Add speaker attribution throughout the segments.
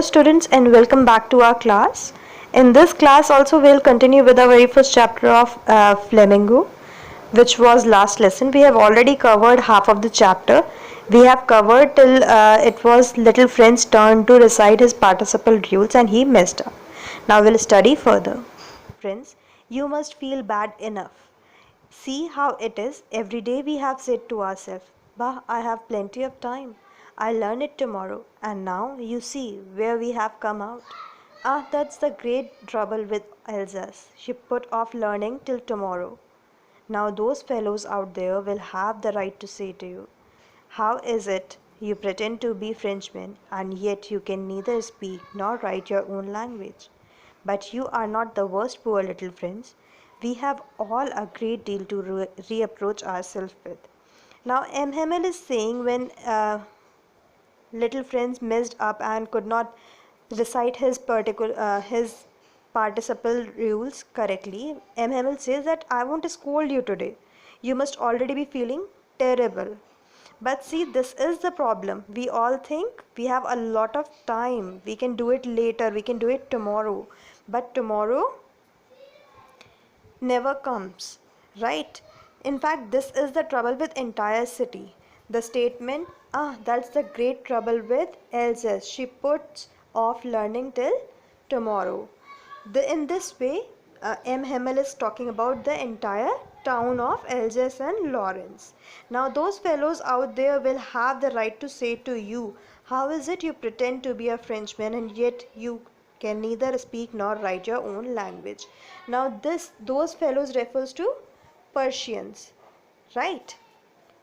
Speaker 1: students, and welcome back to our class. In this class also we'll continue with our very first chapter of Flamingo, which was last lesson. We have already covered half of the chapter. We have covered till it was little friend's turn to recite his participle rules and he messed up. Now we'll study further. Friends, you must feel bad enough. See how it is. Every day we have said to ourselves, Bah, I have plenty of time. I'll learn it tomorrow. And now you see where we have come out. Ah, that's the great trouble with Alsace. She put off learning till tomorrow. Now those fellows out there will have the right to say to you, How is it you pretend to be Frenchmen and yet you can neither speak nor write your own language? But you are not the worst, poor little friends. We have all a great deal to reapproach ourselves with. Now, M. Hamel is saying when little Franz messed up and could not recite his participle rules correctly, M. Hamel says that I want to scold you today. You must already be feeling terrible. But see, this is the problem. We all think we have a lot of time. We can do it later. We can do it tomorrow. But tomorrow never comes, right? In fact, this is the trouble with entire city. The statement, that's the great trouble with Alsace. She puts off learning till tomorrow. In this way, M. Hamel is talking about the entire town of Alsace and Lorraine. Now, those fellows out there will have the right to say to you, how is it you pretend to be a Frenchman and yet you can neither speak nor write your own language? Now, those fellows refers to Persians, right?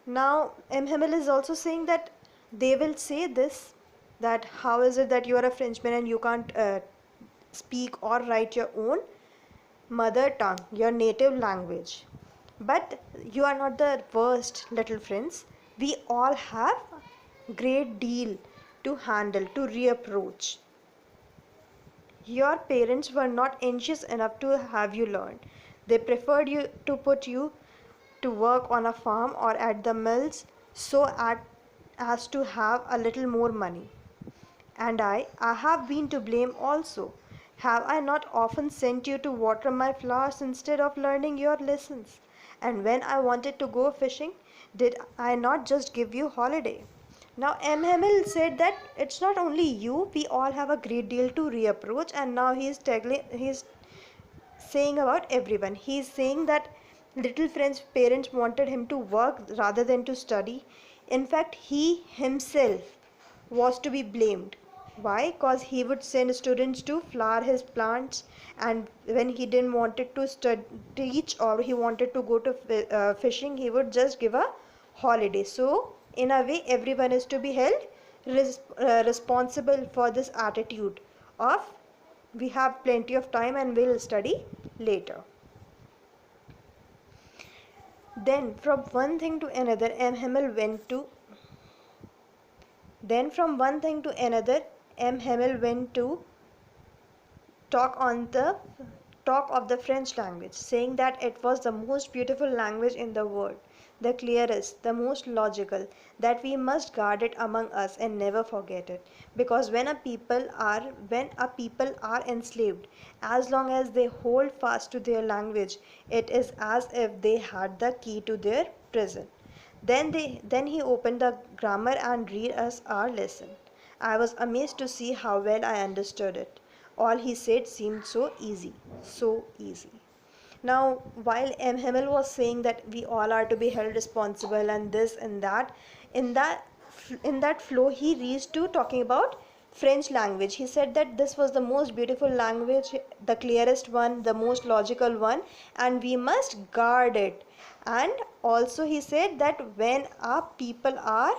Speaker 1: Now, M. Hamel is also saying that they will say this, that how is it that you are a Frenchman and you can't speak or write your own mother tongue, your native language. But you are not the worst, little friends. We all have great deal to handle, to reapproach. Your parents were not anxious enough to have you learn. They preferred you to put you to work on a farm or at the mills as to have a little more money. And I have been to blame also. Have I not often sent you to water my flowers instead of learning your lessons? And when I wanted to go fishing, did I not just give you holiday? Now, M. Hamel said that it's not only you, we all have a great deal to reapproach, and now he's saying about everyone. He's saying that little friend's parents wanted him to work rather than to study. In fact, he himself was to be blamed. Why? Because he would send students to flower his plants, and when he didn't wanted to teach or he wanted to go to fishing, he would just give a holiday. So in a way, everyone is to be held responsible for this attitude of we have plenty of time and we'll study later. Then from one thing to another, M. Hamel went to talk of the French language, saying that it was the most beautiful language in the world, the clearest, the most logical, that we must guard it among us and never forget it. Because when a people are enslaved, as long as they hold fast to their language, it is as if they had the key to their prison. Then he opened the grammar and read us our lesson. I was amazed to see how well I understood it. All he said seemed so easy, so easy. Now, while M. Hamel was saying that we all are to be held responsible and this and that, in that flow he reached to talking about French language. He said that this was the most beautiful language, the clearest one, the most logical one, and we must guard it. And also he said that when our people are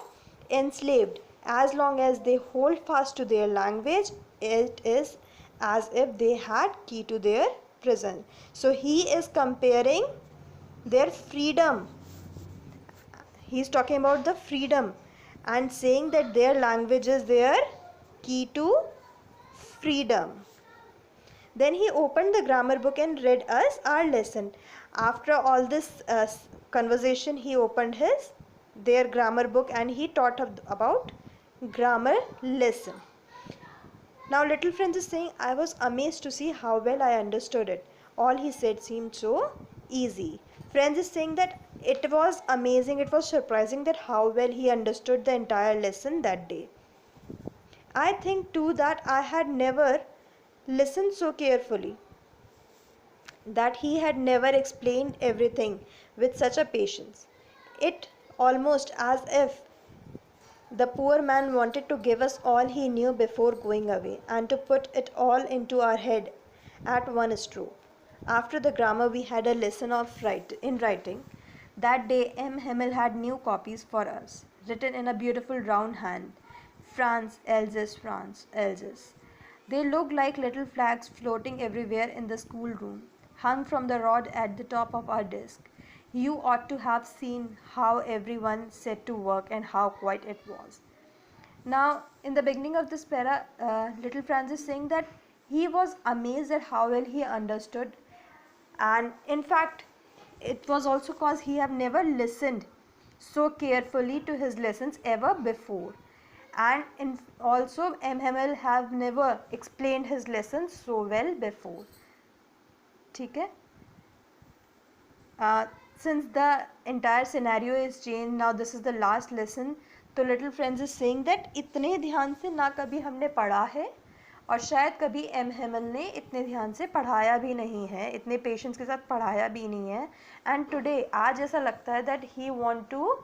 Speaker 1: enslaved, as long as they hold fast to their language, it is as if they had key to their prison. So he is comparing their freedom. He is talking about the freedom and saying that their language is their key to freedom. Then he opened the grammar book and read us our lesson. After all this conversation, he opened their grammar book and he taught about grammar lesson. Now little Franz is saying, I was amazed to see how well I understood it. All he said seemed so easy. Franz is saying that it was amazing, it was surprising that how well he understood the entire lesson that day. I think too that I had never listened so carefully, that he had never explained everything with such a patience. It almost as if the poor man wanted to give us all he knew before going away, and to put it all into our head at one stroke. After the grammar, we had a lesson in writing. That day, M. Hemmel had new copies for us, written in a beautiful round hand. France, Alsace, France, Alsace. They looked like little flags floating everywhere in the schoolroom, hung from the rod at the top of our desk. You ought to have seen how everyone set to work and how quiet it was. Now, in the beginning of this para, little Franz is saying that he was amazed at how well he understood, and in fact, it was also because he have never listened so carefully to his lessons ever before, and also M. Hemmel have never explained his lessons so well before. ठीक है? Since the entire scenario is changed, now this is the last lesson. तो little friends is saying that इतने ध्यान से ना कभी हमने पढ़ा है, और शायद कभी एम हेमल ने इतने ध्यान से पढ़ाया भी नहीं है, इतने पेशेंस के साथ पढ़ाया भी नहीं है. एंड टुडे आज ऐसा लगता है that he want to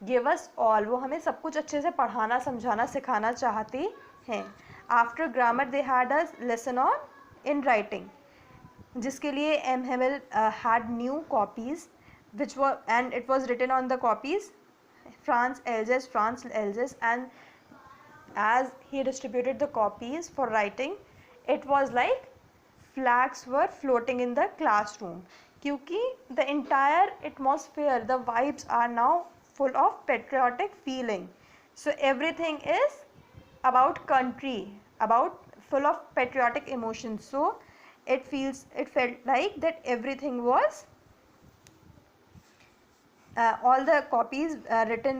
Speaker 1: give us all, वो हमें सब कुछ अच्छे से पढ़ाना समझाना सिखाना चाहते हैं. After grammar they had a lesson on in writing, जिसके लिए M Hamel had new copies which were, and it was written on the copies France, Alsace, and as he distributed the copies for writing, it was like flags were floating in the classroom, क्योंकि the entire atmosphere, the vibes are now full of patriotic feeling. So everything is about country, about full of patriotic emotions. So it felt like that everything was all the copies written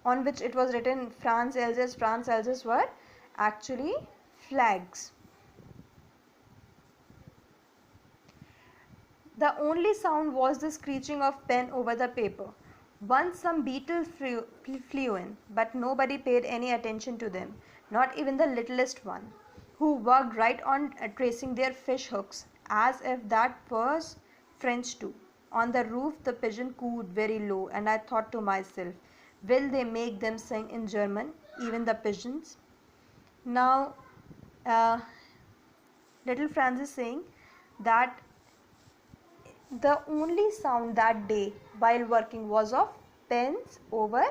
Speaker 1: on which it was written France, Alsace were actually flags. The only sound was the screeching of pen over the paper. Once some beetles flew in, but nobody paid any attention to them, not even the littlest one, who worked right on tracing their fish hooks, as if that was French too. On the roof the pigeon cooed very low, and I thought to myself, will they make them sing in German, even the pigeons? Now, little Franz is saying that the only sound that day while working was of pens over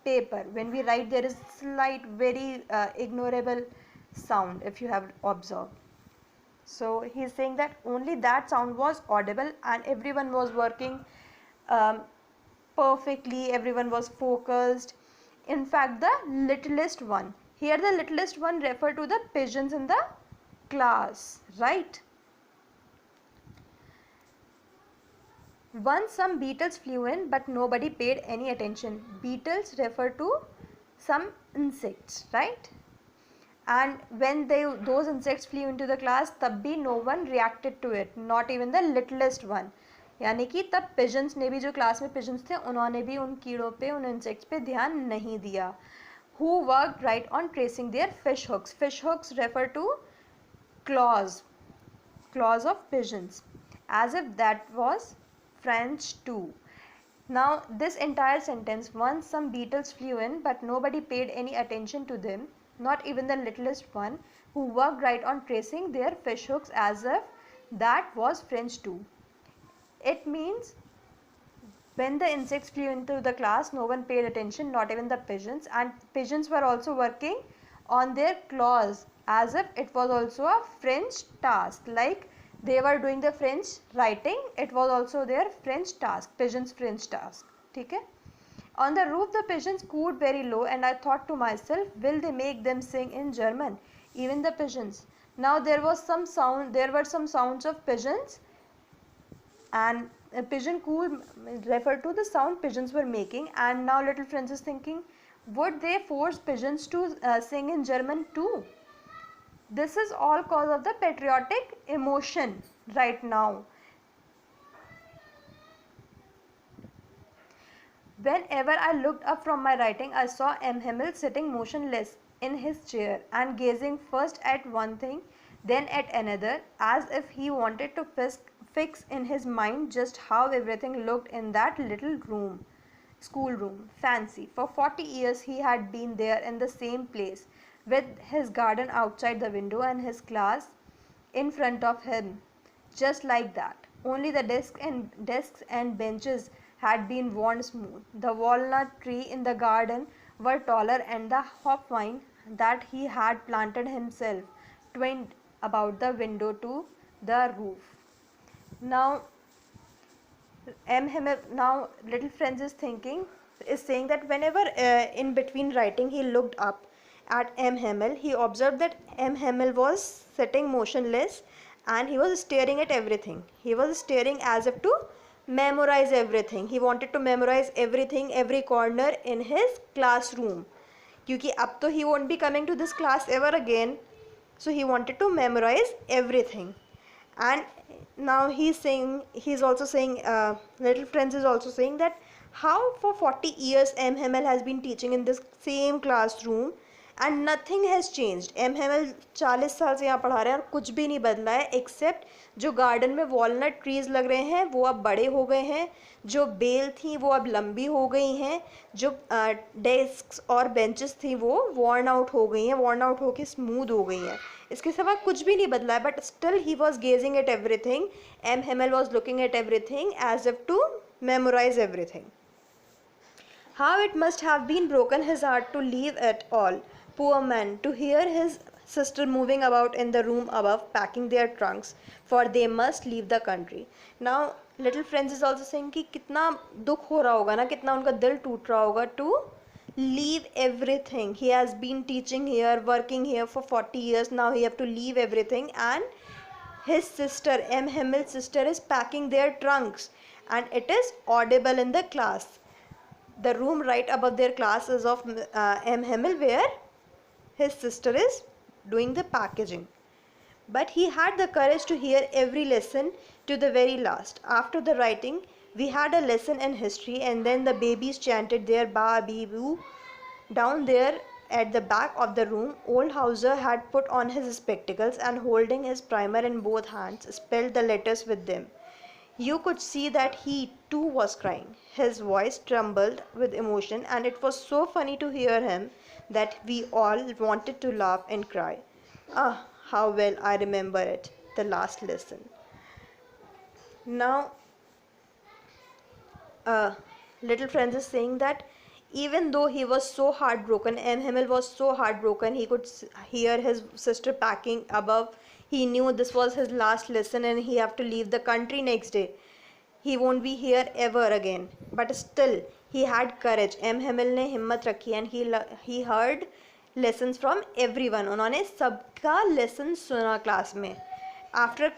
Speaker 1: paper. When we write, there is slight, very ignorable sound, if you have observed. So he is saying that only that sound was audible, and everyone was working perfectly, everyone was focused. In fact, the littlest one, here the littlest one refer to the pigeons in the class, right? Once some beetles flew in, but nobody paid any attention. Beetles refer to some insects, right? And when those insects flew into the class, तब भी no one reacted to it, not even the littlest one. यानी कि तब pigeons ने भी, जो class में pigeons थे, उन्होंने भी उन कीड़ों पे, उन insects पे ध्यान नहीं दिया. Who worked right on tracing their fish hooks. Fish hooks refer to claws of pigeons, as if that was French too. Now this entire sentence, once some beetles flew in, but nobody paid any attention to them, not even the littlest one, who worked right on tracing their fish hooks, as if that was French too. It means when the insects flew into the class, no one paid attention, not even the pigeons, and pigeons were also working on their claws, as if it was also a French task, like they were doing the French writing, it was also their French task, pigeons French task. ठीक है? On the roof the pigeons cooed very low, and I thought to myself, will they make them sing in German, even the pigeons? Now there were some sounds of pigeons, and a pigeon coo referred to the sound pigeons were making. And now little Franz is thinking, would they force pigeons to sing in German too? This is all cause of the patriotic emotion right now. Whenever I looked up from my writing, I saw M. Hamill sitting motionless in his chair and gazing first at one thing, then at another, as if he wanted to fix in his mind just how everything looked in that little room. Schoolroom, fancy. For 40 years he had been there in the same place, with his garden outside the window and his class in front of him, just like that. Only the desks and benches had been worn smooth. The walnut tree in the garden were taller, and the hopvine that he had planted himself twined about the window to the roof. Now now little Friends is saying that whenever in between writing he looked up at M. Hamill, he observed that M. Hamill was sitting motionless and he was staring at everything. He was staring as if to memorize everything. He wanted to memorize everything, every corner in his classroom. क्योंकि अब तो he won't be coming to this class ever again, so he wanted to memorize everything. And now he's also saying Little Friends is also saying that how for 40 years M. Hamill has been teaching in this same classroom and nothing has changed. M. Hamill 40 साल से यहाँ पढ़ा रहे हैं और कुछ भी नहीं बदला है, एक्सेप्ट जो गार्डन में वॉलनट ट्रीज लग रहे हैं वो अब बड़े हो गए हैं, जो बेल थी वो अब लंबी हो गई हैं, जो डेस्क और बेंचेस थी वो वॉर्न आउट हो गई हैं, वॉर्न आउट होके स्मूथ हो गई हैं. इसके सिवा कुछ भी नहीं बदला है. But still he was gazing at everything. M Hamel was looking at everything as if to memorize everything. How it must have been broken his heart to leave it all, poor man, to hear his sister moving about in the room above packing their trunks, for they must leave the country. Now Little Friends is also saying कि कितना दुख हो रहा होगा ना, कितना उनका दिल टूट रहा होगा to leave everything. He has been teaching here, working here for 40 years. Now he have to leave everything, and his sister, M. Hamill's sister, is packing their trunks, and it is audible in the class. The room right above their class is of M. Hamill, where his sister is doing the packaging. But he had the courage to hear every lesson to the very last. After the writing, we had a lesson in history, and then the babies chanted their ba bee boo. Down there at the back of the room, old Hauser had put on his spectacles and, holding his primer in both hands, spelled the letters with them. You could see that he too was crying. His voice trembled with emotion, and it was so funny to hear him that we all wanted to laugh and cry. Ah, how well I remember it, the last lesson. Now, Little Friends is saying that even though he was so heartbroken, M. Hamill was so heartbroken, he could hear his sister packing above. He knew this was his last lesson and he have to leave the country next day. He won't be here ever again. But still, he had courage. M. Hamill ने हिम्मत रखी and he heard lessons from everyone. उन्होंने सबका lesson सुना class में. After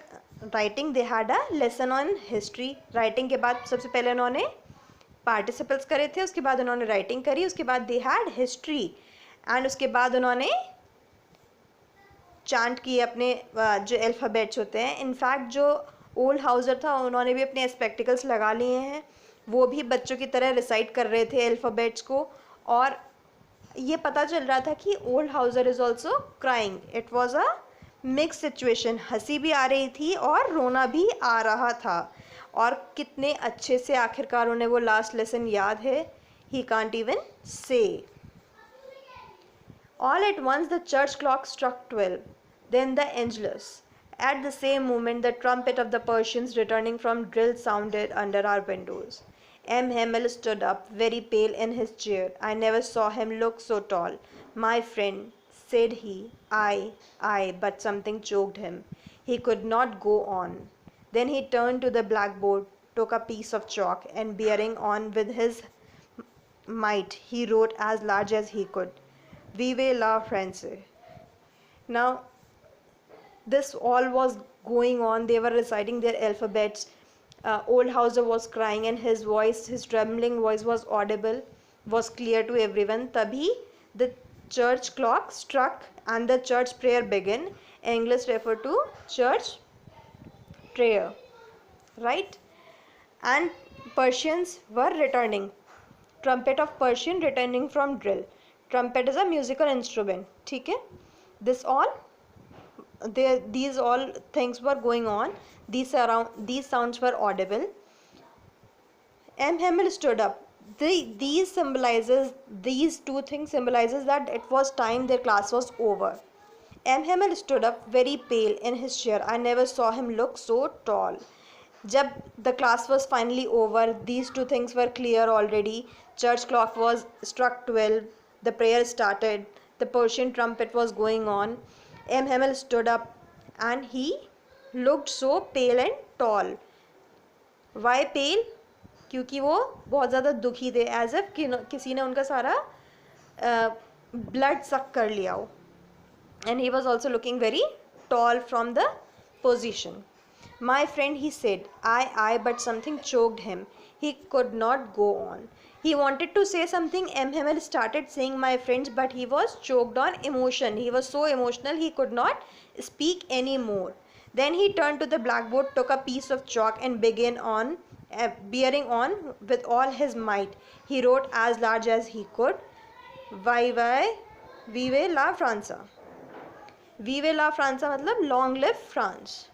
Speaker 1: writing, they had a lesson on history. Writing के बाद सबसे पहले उन्होंने पार्टिसिपल्स करे थे, उसके बाद उन्होंने राइटिंग करी, उसके बाद दे हैड हिस्ट्री, एंड उसके बाद उन्होंने चांट किए अपने जो अल्फ़ाबेट्स होते हैं. इनफैक्ट जो ओल्ड हाउसर था उन्होंने भी अपने स्पेक्टिकल्स लगा लिए हैं, वो भी बच्चों की तरह रिसाइट कर रहे थे अल्फ़ाबेट्स को. और ये पता चल रहा था कि old Hauser is also crying. It was a mix situation. हंसी भी आ रही थी और रोना भी आ रहा था. और कितने अच्छे से आखिरकार उन्हें वो लास्ट लेसन याद है. ही कांट इवन से. All at once the church clock struck 12, then the Angelus. At the same moment the trumpet of the Persians returning from drill sounded under our windows. M. Hamill stood up, very pale in his chair. I never saw him look so tall. My friend, said he. I, but something choked him. He could not go on. Then he turned to the blackboard, took a piece of chalk, and bearing on with his might, he wrote as large as he could, Vive la France. Now, this all was going on. They were reciting their alphabets. Old Hauser was crying, and his voice, his trembling voice was audible, was clear to everyone. तभी the church clock struck and the church prayer began. English refer to church prayer, right? And Persians were returning. Trumpet of Persian returning from drill. Trumpet is a musical instrument. ठीक है? This all, these all things were going on. These sounds were audible. M. Hamel stood up. These two things symbolizes that it was time their class was over. M. Hamel stood up very pale in his chair. I never saw him look so tall. जब the class was finally over, these two things were clear already. Church clock was struck 12. The prayer started. The Persian trumpet was going on. M. Hamel stood up and he looked so pale and tall. Why pale? क्योंकि वो बहुत ज़्यादा दुखी थे, as if किसी ने उनका सारा ब्लड सक कर लिया हो. And he was also looking very tall from the position. My friend, he said, I, but something choked him. He could not go on. He wanted to say something. M. Hamel started saying my friends, but he was choked on emotion. He was so emotional, he could not speak anymore. Then he turned to the blackboard, took a piece of chalk and began on, bearing on with all his might. He wrote as large as he could, Vive la France. Vive la France मतलब long live France.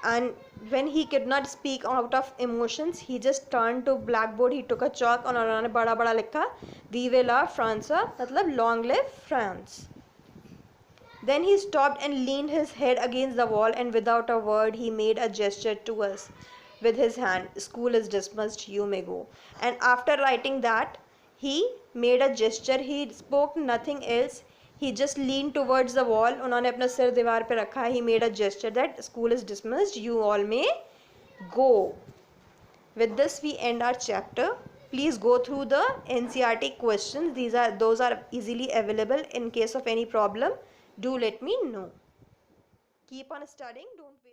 Speaker 1: And when he could not speak out of emotions, he just turned to blackboard, he took a chalk और उन्होंने बड़ा बड़ा लिखा Vive la France मतलब long live France. Then he stopped and leaned his head against the wall, and without a word he made a gesture to us with his hand. School is dismissed, you may go. And after writing that, he made a gesture. He spoke nothing else. He just leaned towards the wall. उन्होंने अपना सिर दीवार पे रखा. He made a gesture that school is dismissed, you all may go. With this we end our chapter. Please go through the NCERT questions. Those are easily available. In case of any problem, do let me know. Keep on studying. Don't waste.